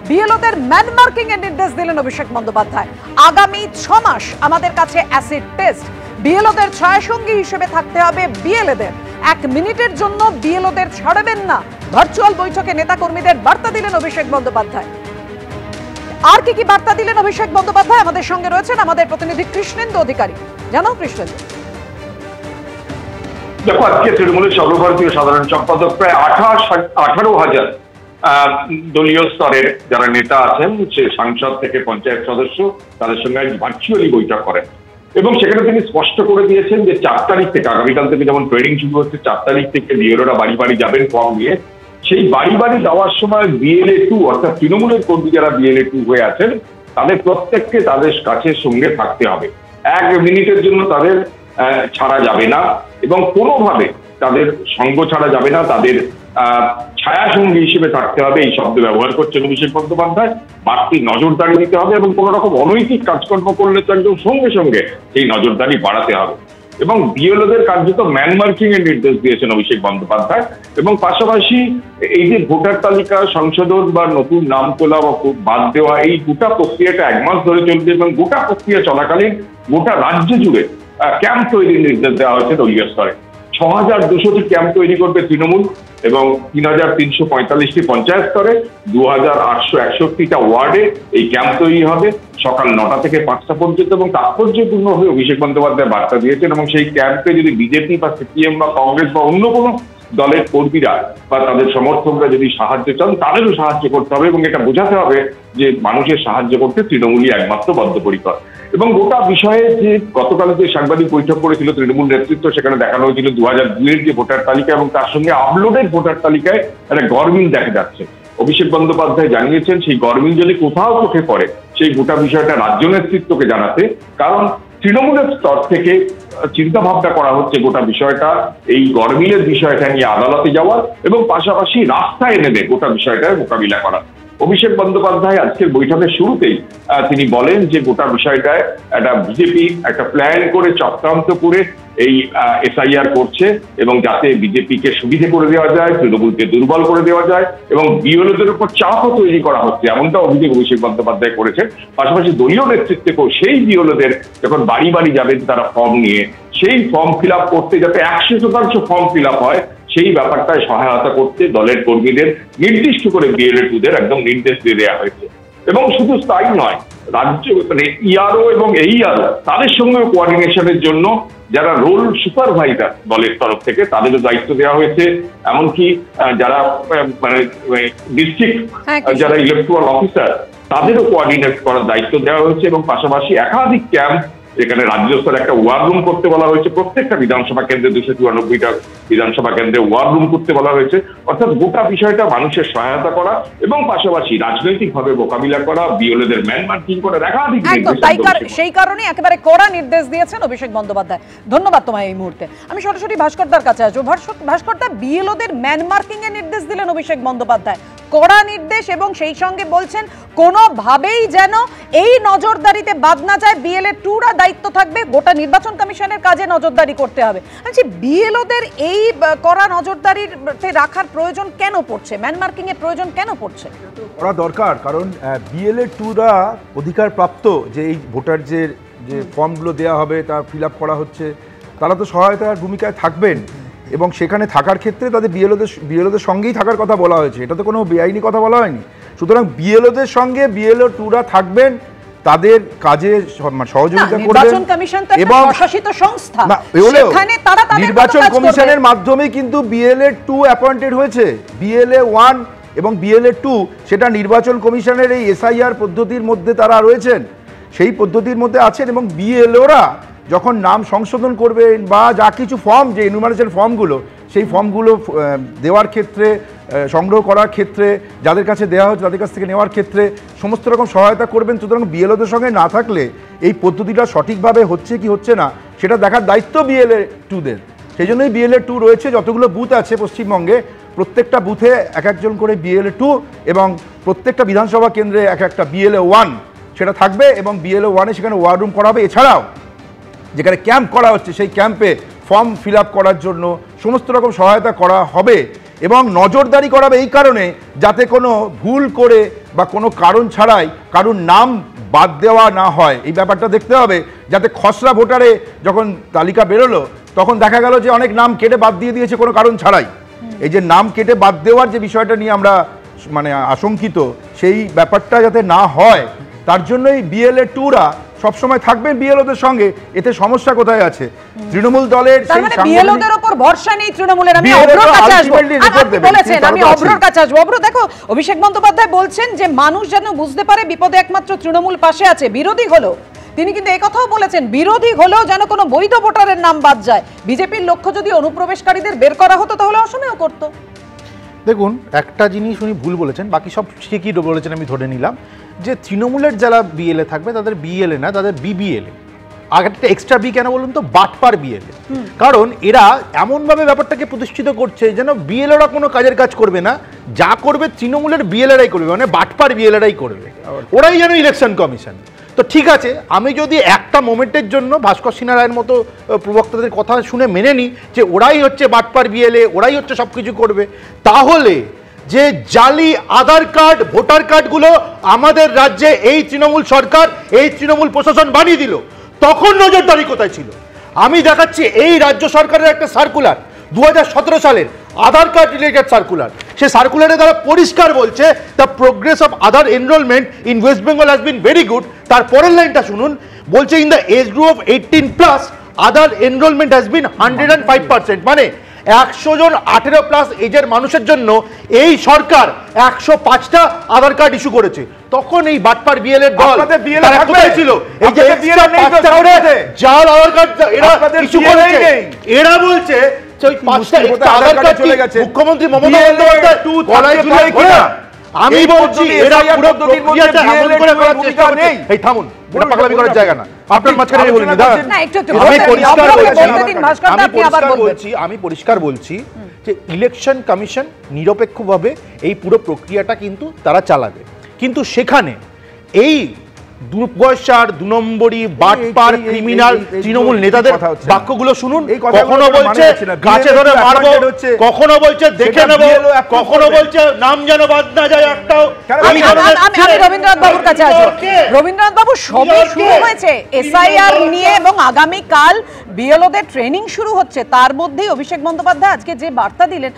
বিএলওদের man marking এর নির্দেশ দিলেন অভিষেক বন্দ্যোপাধ্যায়। আগামী 6 মাস আমাদের কাছে অ্যাসিড টেস্ট। বিএলওদের ছায়াসঙ্গী হিসেবে থাকতে হবে বিএলএদের। 1 মিনিটের জন্য বিএলওদের ছাড়বেন না। ভার্চুয়াল বৈঠকে নেতাকর্মীদের বার্তা দিলেন অভিষেক বন্দ্যোপাধ্যায়। আর কি বার্তা দিলেন অভিষেক বন্দ্যোপাধ্যায়? আমাদের সঙ্গে রয়েছেন আমাদের প্রতিনিধি কৃষ্ণেন্দু অধিকারী। জানাও কৃষ্ণেন্দু। দেখো, আজকে তৃণমূলের সর্বভারতীয় সাধারণ সম্পাদক প্রায় 18,000 দলীয় স্তরের যারা নেতা আছেন, সে সাংসদ থেকে পঞ্চায়েত সদস্য, তাদের সঙ্গে ভার্চুয়ালি বৈঠক করেন এবং সেখানে তিনি স্পষ্ট করে দিয়েছেন যে 4 তারিখ থেকে, আগামীকাল থেকে যেমন ট্রেনিং শুরু হচ্ছে, 4 তারিখ থেকে বিএলওরা বাড়ি বাড়ি যাবেন ফর্ম নিয়ে। সেই বাড়ি বাড়ি যাওয়ার সময় BLA 2 অর্থাৎ তৃণমূলের কর্মী যারা BLA 2 হয়ে আছেন তাদের প্রত্যেককে তাদের কাছে সঙ্গে থাকতে হবে। 1 মিনিটের জন্য তাদের ছাড়া যাবে না এবং কোনোভাবে তাদের সঙ্গ ছাড়া যাবে না, তাদের ছায়াসঙ্গী হিসেবে থাকতে হবে। এই শব্দ ব্যবহার করছেন অভিষেক বন্দ্যোপাধ্যায়। বাড়তি নজরদারি দিতে হবে এবং কোনো রকম অনৈতিক কাজকর্ম করলে তো একদম সঙ্গে সঙ্গে সেই নজরদারি বাড়াতে হবে। এবং বিএলওদের কার্যত ম্যান মার্কিং এর নির্দেশ দিয়েছেন অভিষেক বন্দ্যোপাধ্যায়। এবং পাশাপাশি এই যে ভোটার তালিকা সংশোধন বা নতুন নাম তোলা বা বাদ দেওয়া, এই গোটা প্রক্রিয়াটা 1 মাস ধরে চলবে এবং গোটা প্রক্রিয়া চলাকালীন গোটা রাজ্য জুড়ে ক্যাম্প তৈরির নির্দেশ দেওয়া হয়েছে দলীয় স্তরে। 6,200টি ক্যাম্প তৈরি করবে তৃণমূল এবং 3,345টি পঞ্চায়েত স্তরে, 2,861টা ওয়ার্ডে এই ক্যাম্প তৈরি হবে সকাল 9টা থেকে 5টা পর্যন্ত। এবং তাৎপর্যপূর্ণভাবে অভিষেক বন্দ্যোপাধ্যায় বার্তা দিয়েছেন এবং সেই ক্যাম্পে যদি বিজেপি বা সিপিএম বা কংগ্রেস বা অন্য কোনো দলের কর্মীরা বা তাদের সমর্থকরা যদি সাহায্য চান, তাদেরও সাহায্য করতে হবে এবং এটা বোঝাতে হবে যে মানুষের সাহায্য করতে তৃণমূলই একমাত্র বদ্ধপরিকর। এবং গোটা বিষয়ে যে গতকাল যে সাংবাদিক বৈঠক করেছিল তৃণমূল নেতৃত্ব, সেখানে দেখানো হয়েছিল 2002-এর যে ভোটার তালিকা এবং তার সঙ্গে আপলোডেড ভোটার তালিকায় একটা গরমিল দেখা যাচ্ছে। অভিষেক বন্দ্যোপাধ্যায় জানিয়েছেন সেই গরমিল যদি কোথাও চোখে পড়ে সেই গোটা বিষয়টা রাজ্য নেতৃত্বকে জানাতে, কারণ তৃণমূলের স্তর থেকে চিন্তা ভাবনা করা হচ্ছে গোটা বিষয়টা, এই গরমিলের বিষয়টা নিয়ে আদালতে যাওয়ার এবং পাশাপাশি রাস্তায় নেমে গোটা বিষয়টার মোকাবিলা করা। অভিষেক বন্দ্যোপাধ্যায় আজকের বৈঠকের শুরুতেই তিনি বলেন যে গোটা বিষয়টায় একটা বিজেপি একটা প্ল্যান করে চক্রান্ত করে এই SIR করছে এবং যাতে বিজেপিকে সুবিধে করে দেওয়া যায়, তৃণমূলকে দুর্বল করে দেওয়া যায় এবং বিএলওদের উপর চাপও তৈরি করা হচ্ছে, এমনটা অভিযোগ অভিষেক বন্দ্যোপাধ্যায় করেছেন। পাশাপাশি দলীয় নেতৃত্বকেও সেই বিএলওদের যখন বাড়ি বাড়ি যাবেন তারা ফর্ম নিয়ে, সেই ফর্ম ফিল আপ করতে যাতে 100% ফর্ম ফিল আপ হয় সেই ব্যাপারটায় সহায়তা করতে দলের কর্মীদের নির্দিষ্ট করে BLA 2-দের একদম নির্দেশ দিয়ে দেওয়া হয়েছে। এবং শুধু তাই নয়, রাজ্য মানে ERO এবং AERO তাদের সঙ্গে কোঅর্ডিনেশনের জন্য যারা রোল সুপারভাইজার দলের তরফ থেকে তাদেরও দায়িত্ব দেওয়া হয়েছে। এমনকি যারা মানে ডিস্ট্রিক্ট যারা ইলেকট্রাল অফিসার তাদেরও কোঅর্ডিনেট করার দায়িত্ব দেওয়া হয়েছে এবং পাশাপাশি একাধিক ক্যাম্প যেখানে রাজ্য স্তরে একটা ওয়ার রুম করতে বলা হয়েছে। প্রত্যেকটা বিধানসভা কেন্দ্রে 294টা বিধানসভা কেন্দ্রে ওয়ার রুম করতে বলা হয়েছে। অর্থাৎ গোটা বিষয়টা মানুষের সহায়তা করা এবং পাশাপাশি রাজনৈতিকভাবে মোকাবিলা করা, বিএলওদের ম্যান মার্কিং করে একাধিক সেই কারণে একেবারে কড়া নির্দেশ দিয়েছেন অভিষেক বন্দ্যোপাধ্যায়। ধন্যবাদ তোমায়। এই মুহূর্তে আমি সরাসরি ভাস্করদার কাছে আসবো। ভাস্করদা, বিএলওদের ম্যান মার্কিং এর নির্দেশ দিলেন অভিষেক বন্দ্যোপাধ্যায়, কড়া নির্দেশ, এবং সেই সঙ্গে বলছেন কোনোভাবেই যেন এই নজরদারিতে বাদ না যায়। BLA 2-রা দায়িত্ব থাকবে, গোটা নির্বাচন কমিশনের কাজে নজরদারি করতে হবে। আচ্ছা, বিএলওদের এই কড়া নজরদারিতে রাখার প্রয়োজন কেন পড়ছে? ম্যান মার্কিং এর প্রয়োজন কেন পড়ছে? করা দরকার, কারণ BLA 2-রা অধিকারপ্রাপ্ত যে এই ভোটার যে ফর্মগুলো দেওয়া হবে তা ফিল আপ করা হচ্ছে, তারা তো সহায়তার ভূমিকায় থাকবেন এবং সেখানে থাকার ক্ষেত্রে তাদের বিএলওদের সঙ্গেই থাকার কথা বলা হয়েছে। এটা তো কোনো বেআইনি কথা বলা হয়নি। সুতরাং বিএলওদের সঙ্গে BLA 2-রা থাকবেন, তাদের কাজে সহযোগিতা করবেন এবং নির্বাচন কমিশনের মাধ্যমে কিন্তু BLA 2 অ্যাপয়েন্টেড হয়েছে। BLA 1 এবং BLA 2 সেটা নির্বাচন কমিশনের এই SIR পদ্ধতির মধ্যে তারা রয়েছেন, সেই পদ্ধতির মধ্যে আছেন। এবং বিএলওরা যখন নাম সংশোধন করবেন বা যা কিছু ফর্ম, যে এনুমারেশন ফর্মগুলো, সেই ফর্মগুলো দেওয়ার ক্ষেত্রে, সংগ্রহ করার ক্ষেত্রে, যাদের কাছে দেওয়া হচ্ছে তাদের কাছ থেকে নেওয়ার ক্ষেত্রে সমস্ত রকম সহায়তা করবেন। সুতরাং বিএলওদের সঙ্গে না থাকলে এই পদ্ধতিটা সঠিকভাবে হচ্ছে কি হচ্ছে না সেটা দেখার দায়িত্ব BLA 2-দের। সেই জন্যই BLA 2 রয়েছে। যতগুলো বুথ আছে পশ্চিমবঙ্গে, প্রত্যেকটা বুথে এক একজন করে BLA 2 এবং প্রত্যেকটা বিধানসভা কেন্দ্রে এক একটা BLA 1 সেটা থাকবে এবং BLA 1-এ সেখানে ওয়ার রুম করা হবে। এছাড়াও যেখানে ক্যাম্প করা হচ্ছে সেই ক্যাম্পে ফর্ম ফিল আপ করার জন্য সমস্ত রকম সহায়তা করা হবে এবং নজরদারি করা হবে এই কারণে যাতে কোনো ভুল করে বা কোনো কারণ ছাড়াই কারুর নাম বাদ দেওয়া না হয়, এই ব্যাপারটা দেখতে হবে, যাতে খসড়া ভোটারে যখন তালিকা বেরোলো তখন দেখা গেল যে অনেক নাম কেটে বাদ দিয়ে দিয়েছে কোনো কারণ ছাড়াই। এই যে নাম কেটে বাদ দেওয়ার যে বিষয়টা নিয়ে আমরা মানে আশঙ্কিত, সেই ব্যাপারটা যাতে না হয় তার জন্যই BLA 2রা সবসময় থাকবেন বিএলওদের সঙ্গে। এতে সমস্যা কোথায় আছে? তৃণমূল দলের বিএলওদের উপর ভরসা নেই তৃণমূলের। আমি অভ্রর কাছে আসবো, বলেছেন আমি অভ্রর কাছে আসবো। অভ্র, দেখো অভিষেক বন্দ্যোপাধ্যায় বলছেন যে মানুষ যেন বুঝতে পারে বিপদে একমাত্র তৃণমূল পাশে আছে, বিরোধী হলো। তিনি কিন্তু এই কথাও বলেছেন বিরোধী হলেও যেন কোনো বৈধ ভোটারের নাম বাদ যায়। বিজেপির লক্ষ্য যদি অনুপ্রবেশকারীদের বের করা হতো তাহলে অসমেও করতো। দেখুন, একটা জিনিস উনি ভুল বলেছেন, বাকি সব ঠিকই বলেছেন আমি ধরে নিলাম, যে তৃণমূলের যারা BLA থাকবে তাদের BLA না, তাদের BBLA। আগে একটা এক্সট্রা বি কেন বলুন তো, বাটপার BLA। কারণ এরা এমনভাবে ব্যাপারটাকে প্রতিষ্ঠিত করছে যেন BLAরা কোনো কাজের কাজ করবে না, যা করবে তৃণমূলের BLAরাই করবে, মানে বাটপার BLAরাই করবে, ওরাই যেন ইলেকশন কমিশন। তো ঠিক আছে, আমি যদি একটা মোমেন্টের জন্য ভাস্কর সিনহা রায়ের মতো প্রবক্তাদের কথা শুনে মেনে নিই যে ওরাই হচ্ছে বাটপার BLA, ওরাই হচ্ছে সব কিছু করবে, তাহলে যে জালি আধার কার্ড ভোটার কার্ডগুলো আমাদের রাজ্যে এই তৃণমূল সরকার, এই তৃণমূল প্রশাসন বানিয়ে দিল, তখন নজরদারি কোথায় ছিল? আমি দেখাচ্ছি এই রাজ্য সরকারের একটা সার্কুলার 2017 সালের আধার কার্ড রিলেটেড সার্কুলার। সে সার্কুলারে তারা পরিষ্কার বলছে the progress of Aadhaar enrolment in West Bengal has been very good. তার পরের লাইনটা শুনুন, বলছে in the age group of 18+ Aadhaar enrolment has been 105%। মানে 100 জন 18+ এজের মানুষের জন্য এই সরকার 105টা আধার কার্ড ইস্যু করেছে। তখন এই বাটপার BLA দল ছিল, এই যে জাল আধার কার্ড এরা ইস্যু করেছে, এরা বলছে মুখ্যমন্ত্রী মমতা বন্দ্যোপাধ্যায় গলায় ঝুলিয়ে ঘোরা। আমি বলছি এরা পুরো প্রক্রিয়াটা এমন করে করার চেষ্টা করছে। এই থামুন, এটা পাগলামি করার জায়গা না, আপনার মাঝখানে বলুন না। আমি পরিষ্কার বলছি যে ইলেকশন কমিশন নিরপেক্ষভাবে এই পুরো প্রক্রিয়াটা কিন্তু তারা চালাবে, কিন্তু সেখানে এই দুপয়সার 2 নম্বরই বাটপার ক্রিমিনাল তৃণমূল নেতাদের বাক্যগুলো শুনুন। কখনো বলছে গাছে ধরে মারবো, কখনো বলছে দেখে নেব, কখনো বলছে নাম যেন বাদ না যায় একটাও। আমি রবীন্দ্রনাথ বাবুর কাছে আসবো। রবীন্দ্রনাথ বাবু, সবে শুরু হয়েছে SIR নিয়ে এবং আগামী কাল বিএলওদের ট্রেনিং শুরু হচ্ছে, তার মধ্যেই অভিষেক বন্দ্যোপাধ্যায় আজকে যে বার্তা দিলেন,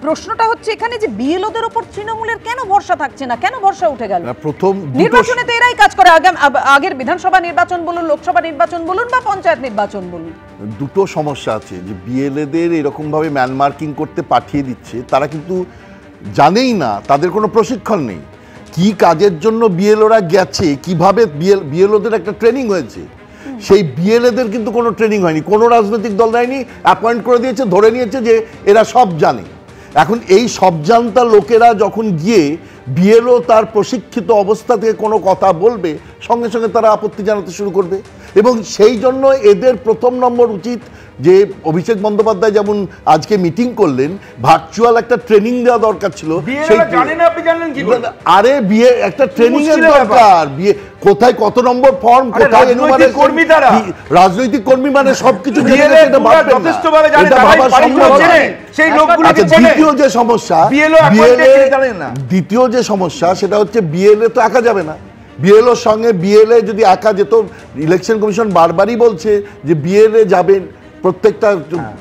প্রশ্নটা হচ্ছে এখানে যে বিএলওদের উপর তৃণমূলের কেন ভরসা থাকছে না, কেন ভরসা উঠে গেল? প্রথম নির্বাচনে তো এরাই কাজ করে, আগের বিধানসভা নির্বাচন বলুন, লোকসভা নির্বাচন বলুন বা পঞ্চায়েত নির্বাচন বলুন। দুটো সমস্যা আছে, যে BLAদের এরকম ভাবে ম্যানমার্কিং করতে পাঠিয়ে দিচ্ছে, তারা কিন্তু জানেই না, তাদের কোনো প্রশিক্ষণ নেই কি কাজের জন্য BLOরা গেছে, কিভাবে BLOদের একটা ট্রেনিং হয়েছে, সেই BLAদের কিন্তু কোনো ট্রেনিং হয়নি, কোনো রাজনৈতিক দল দেয়নি, অ্যাপয়েন্ট করে দিয়েছে, ধরে নিয়েছে যে এরা সব জানে। এখন এই সব জানতা লোকেরা যখন গিয়ে BLO তার প্রশিক্ষিত অবস্থা থেকে কোনো কথা বলবে, সঙ্গে সঙ্গে তারা আপত্তি জানাতে শুরু করবে। এবং সেই জন্য এদের প্রথম নম্বর উচিত যে অভিষেক বন্দ্যোপাধ্যায় যেমন আজকে মিটিং করলেন, ভার্চুয়াল একটা ট্রেনিং দেওয়া দরকার ছিল। আরে বিয়ে একটা ট্রেনিং এর দরকার, বিয়ে কোথায় কত নম্বর ফর্ম, কোথায় রাজনৈতিক কর্মী মানে সবকিছু দ্বিতীয় যে সমস্যা সেটা হচ্ছে BLA তো একা যাবে না। BLOর সঙ্গে BLA যদি একা যেত, ইলেকশন কমিশন বারবারই বলছে যে BLA যাবেন,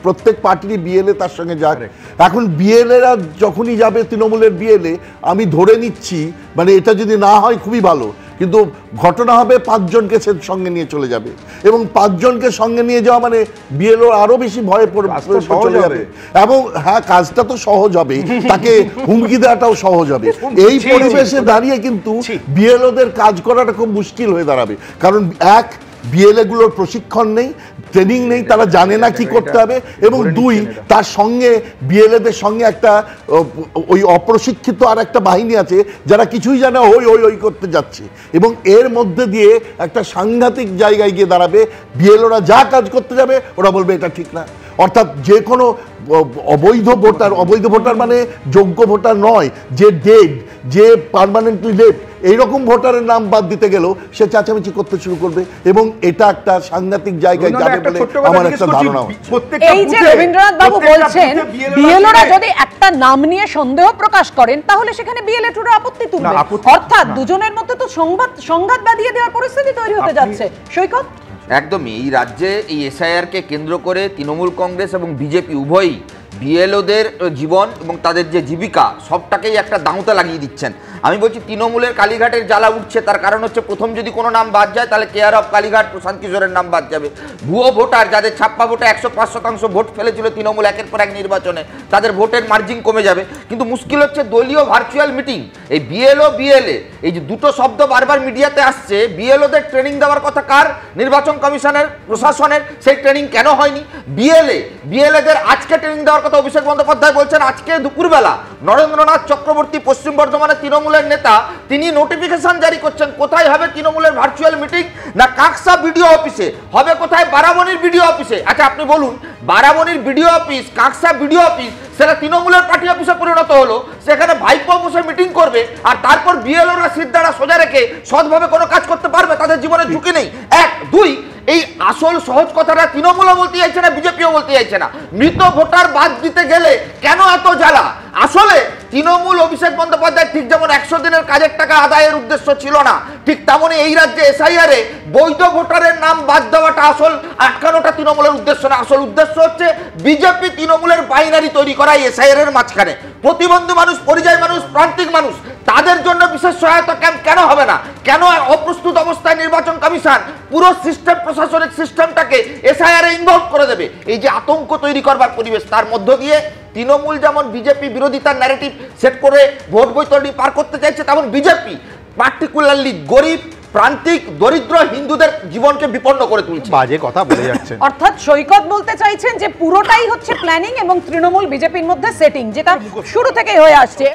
প্রত্যেক পার্টিরই BLA তার সঙ্গে যাক। এখন BLAরা যখনই যাবে তৃণমূলের BLA, আমি ধরে নিচ্ছি, মানে এটা যদি না হয় খুবই ভালো, কিন্তু ঘটনা হবে 5 জনকে সঙ্গে নিয়ে চলে যাবে, এবং 5 জনকে সঙ্গে নিয়ে যাওয়া মানে BLO আরো বেশি ভয়ে চলে যাবে। এবং হ্যাঁ, কাজটা তো সহজ হবে, তাকে হুমকি দেওয়াটাও সহজ হবে। এই পরিবেশে দাঁড়িয়ে কিন্তু BLOদের কাজ করাটা খুব মুশকিল হয়ে দাঁড়াবে, কারণ এক, BLAগুলোর প্রশিক্ষণ নেই, ট্রেনিং নেই, তারা জানে না কি করতে হবে, এবং 2, তার সঙ্গে BLAদের সঙ্গে একটা ওই অপ্রশিক্ষিত আর একটা বাহিনী আছে যারা কিছুই জানে, ওই করতে যাচ্ছে, এবং এর মধ্যে দিয়ে একটা সাংঘাতিক জায়গায় গিয়ে দাঁড়াবে। BLOরা যা কাজ করতে যাবে ওরা বলবে এটা ঠিক না। অর্থাৎ যে কোনো অবৈধ ভোটার মানে যোগ্য ভোটার নয়, যে ডেড, যে পার্মানেন্টলি ডেড, এইরকম ভোটারের নাম বাদ দিতে গেলেও সে চেঁচামেচি করতে শুরু করবে, এবং এটা একটা সাংঘাতিক জায়গায় যাবে বলে আমার একটা ধারণা হচ্ছে। এই যে রবীন্দ্রনাথ বাবু বলছেন বিএলওরা যদি একটা নাম নিয়ে সন্দেহ প্রকাশ করেন তাহলে সেখানে বিএলএ টুর আপত্তি তুলবে, অর্থাৎ দুজনের মধ্যে তো সংঘাত বাঁধিয়ে দেওয়ার পরিস্থিতি তৈরি হতে যাচ্ছে। সৈকত, একদমই এই রাজ্যে এই এসআইআর কে কেন্দ্র করে তৃণমূল কংগ্রেস এবং বিজেপি উভয়ই বিএলওদের জীবন এবং তাদের যে জীবিকা সবটাকেই একটা দাঁওতে লাগিয়ে দিচ্ছেন। আমি বলছি তৃণমূলের কালীঘাটের জ্বালা উঠছে, তার কারণ হচ্ছে প্রথম যদি কোনো নাম বাদ যায় তাহলে কেয়ার অফ কালীঘাট প্রশান্ত কিশোরের নাম বাদ যাবে। ভুয়ো ভোটার যাদের ছাপ্পা ভোটে 105% ভোট ফেলেছিল তৃণমূল একের পর এক নির্বাচনে, তাদের ভোটের মার্জিন কমে যাবে। কিন্তু মুশকিল হচ্ছে দলীয় ভার্চুয়াল মিটিং, এই বিএলও বিএলএ এই যে দুটো শব্দ বারবার মিডিয়াতে আসছে, বিএলওদের ট্রেনিং দেওয়ার কথা কার? নির্বাচন কমিশনের, প্রশাসনের। সেই ট্রেনিং কেন হয়নি? বিএলএদের আজকে ট্রেনিং দেওয়ার কথা অভিষেক বন্দ্যোপাধ্যায় বলছেন। আজকে দুপুরবেলা নরেন্দ্রনাথ চক্রবর্তী পশ্চিম বর্ধমানের তৃণমূলের নেতা, তিনি নোটিফিকেশন জারি করছেন কোথায় হবে তৃণমূলের ভার্চুয়াল মিটিং, না কাকসা বিডিও অফিসে হবে, কোথায়? বারাবণীর বিডিও অফিসে। আচ্ছা আপনি বলুন, বারাবণীর BDO office, Kaksa BDO office, সেটা তৃণমূলের পার্টি অফিসে পরিণত হলো, সেখানে ভাইপো বসে মিটিং করবে, আর তারপর বিএলওরা সিদ্ধারা সোজা রেখে সৎভাবে কোনো কাজ করতে পারবে? তাদের জীবনে ঝুঁকি নেই। এক, দুই, এই আসল সহজ কথাটা তৃণমূলও বলতে চাইছে না, বিজেপিও বলতে চাইছে না। মৃত ভোটার বাদ দিতে গেলে কেন এত জ্বালা? আসলে তৃণমূল অভিষেক বন্দ্যোপাধ্যায় ঠিক যেমন 100 দিনের কাজের টাকা আদায়ের উদ্দেশ্য ছিল না, ঠিক তেমনই এই রাজ্যে এসআইআরে বৈধ ভোটারের নাম বাদ দেওয়াটা আসল আটকানোটা তৃণমূলের উদ্দেশ্য না। আসল উদ্দেশ্য হচ্ছে বিজেপি তৃণমূলের বাইনারি তৈরি করা এসআইআর এর মাঝখানে। প্রতিবন্ধী মানুষ, পরিযায়ী মানুষ, প্রান্তিক মানুষ, তাদের জন্য বিশেষ সহায়তা ক্যাম্প কেন হবে না? কেন অপ্রস্তুত অবস্থায় নির্বাচন কমিশন পুরো সিস্টেম, প্রশাসনিক সিস্টেমটাকে এসআইআর এ ইনভলভ করে দেবে? এই যে আতঙ্ক তৈরি করবার পরিবেশ, তার মধ্য দিয়ে তৃণমূল যেমন বিজেপি বিরোধিতার ন্যারেটিভ সেট করে ভোট বৈতরণী পার করতে চাইছে, তেমন বিজেপি পার্টিকুলারলি গরিব, প্রান্তিক, দরিদ্র হিন্দুদের জীবনকে বিপন্ন করে তুলছে। বাজে কথা বলে যাচ্ছেন। অর্থাৎ সৈকত বলতে চাইছেন যে পুরোটাই হচ্ছে প্ল্যানিং এবং তৃণমূল বিজেপির মধ্যে সেটিং, যেটা শুরু থেকেই হয়ে আসছে।